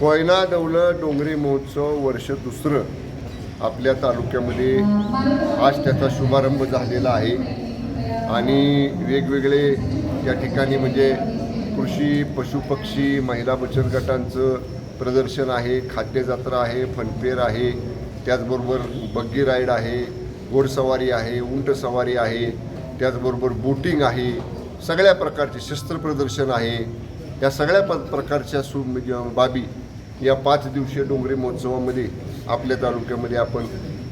कोयना डवलं डोंगरी महोत्सव वर्ष दुसरं आपल्या तालुक्यामध्ये आज त्याचा शुभारंभ झालेला आहे आणि वेगवेगळे या ठिकाणी म्हणजे कृषी पशुपक्षी महिला बचत गटांचं प्रदर्शन आहे, खाद्य जत्रा आहे, फनफेअर आहे, त्याचबरोबर बग्गी राईड आहे, घोडसवारी आहे, उंट सवारी आहे, त्याचबरोबर बोटिंग आहे, सगळ्या प्रकारचे शस्त्र प्रदर्शन आहे. या सगळ्या प्रकारच्या बाबी या 5 दिवसीय डोंगरी महोत्सवामध्ये आपल्या तालुक्यामध्ये आपण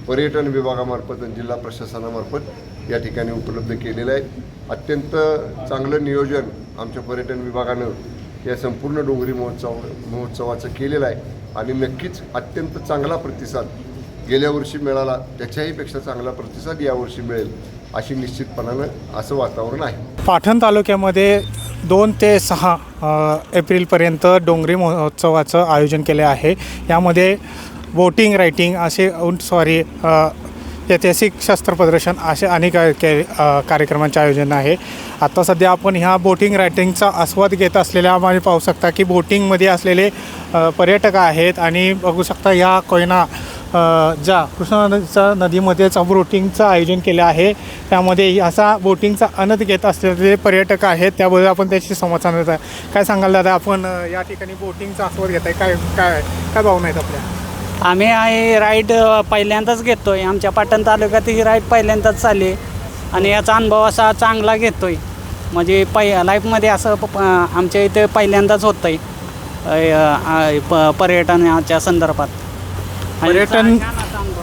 पर्यटन विभागामार्फत आणि जिल्हा प्रशासनामार्फत या ठिकाणी उपलब्ध केलेलं आहे. अत्यंत चांगलं नियोजन आमच्या पर्यटन विभागानं या संपूर्ण डोंगरी महोत्सवाचं केलेलं आहे आणि नक्कीच अत्यंत चांगला प्रतिसाद गेल्या वर्षी मिळाला, त्याच्याहीपेक्षा चांगला प्रतिसाद यावर्षी मिळेल अशी निश्चितपणानं असं वातावरण आहे. पाटण तालुक्यामध्ये 2 ते 6 एप्रिलपर्यंत डोंगरी महोत्सवाचं आयोजन केले आहे. यामध्ये बोटिंग, रायटिंग असे उंट स्वारी, ऐतिहासिक शस्त्र प्रदर्शन असे अनेक कार्यक्रमांचे आयोजन आहे. आता सध्या आपण ह्या बोटिंग रायटिंगचा आस्वाद घेत असलेल्या आम्ही पाहू शकता की बोटिंगमध्ये असलेले पर्यटक आहेत आणि बघू शकता ह्या कोयना ज्या कृष्णा नदीमध्येच बोटिंगचं आयोजन केलं आहे. त्यामध्ये असा बोटिंगचा आनंद घेत असलेले पर्यटक आहेत. त्याबद्दल आपण त्याची संवाद साधत आहे. काय सांगाल दादा, आपण या ठिकाणी बोटिंगचा आस्वाद घेत आहे, काय काय काय भावना आहेत आपल्या? आम्ही राईड पहिल्यांदाच घेतो आहे. आमच्या पाटण तालुक्यात ही राईड पहिल्यांदाच चालली आणि याचा अनुभव असा चांगला घेतो आहे. म्हणजे लाईफमध्ये असं आमच्या इथे पहिल्यांदाच होतं आहे पर्यटनाच्या संदर्भात.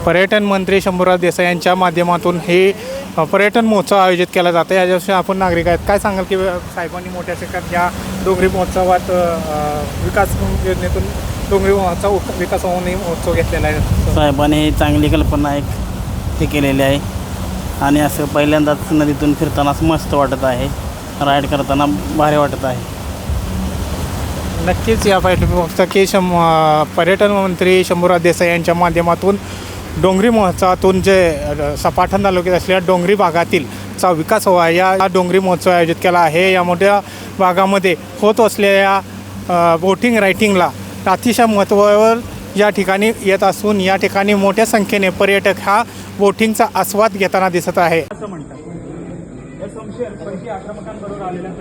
पर्यटन मंत्री शंभूराज देसाई यांच्या माध्यमातून हे पर्यटन महोत्सव आयोजित केला जातो. याच्याविषयी आपण नागरिक आहेत, काय सांगाल की साहेबांनी मोठ्या संख्येत या डोंगरी महोत्सवात विकास योजनेतून डोंगरी विकास महोत्सव घेतलेला आहे? साहेबांनी चांगली कल्पना हे केलेली आहे आणि असं पहिल्यांदाच नदीतून फिरताना मस्त वाटत आहे, राईड करताना भारी वाटत आहे. नक्कीच या बघता की पर्यटन मंत्री शंभूराज देसाई यांच्या माध्यमातून डोंगरी महोत्सवातून जे पाटण तालुक्यात असलेल्या डोंगरी भागातील चा विकास व्हावा या डोंगरी महोत्सव आयोजित केला आहे. या मोठ्या भागामध्ये होत असलेल्या बोटिंग रायटिंगला अतिशय महत्त्वावर या ठिकाणी येत असून या ठिकाणी मोठ्या संख्येने पर्यटक हा बोटिंगचा आस्वाद घेताना दिसत आहे. असं म्हणतात आक्रमकांबरोबर आलेल्या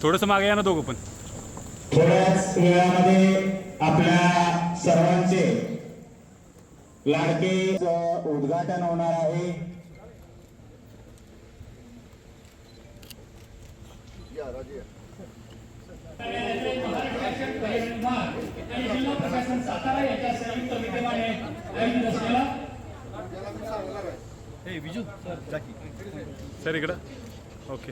थोडंसं मागे या ना दोघं पण. थोड्याच वेळामध्ये आपल्या सर्वांचे लाडके उद्घाटन होणार आहे. सर इकडं ओके.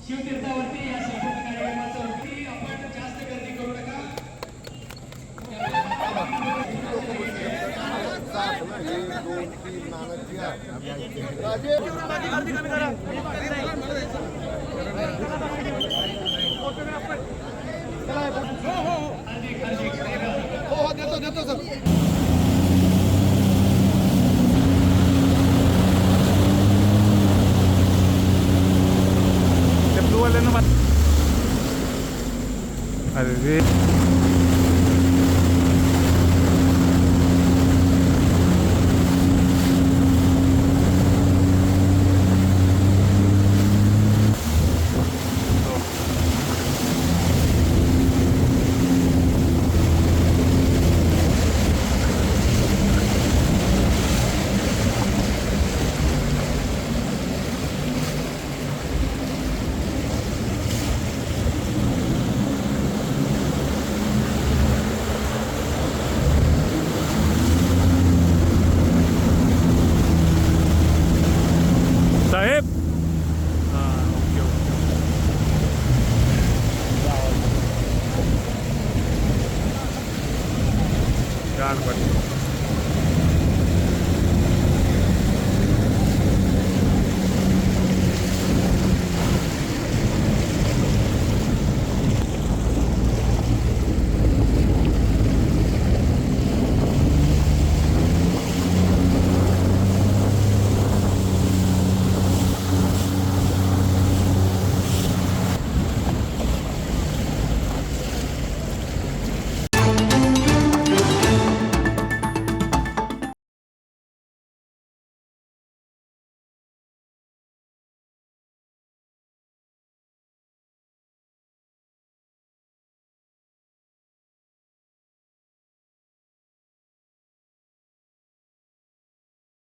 शिवतीर्थावरती या संपूर्ण कार्यक्रमाचा वरती आपण जास्त गर्दी करू नका. 2 3 नानाची राजे देतो सर. त्या ब्लूवाल्यांना अरे रे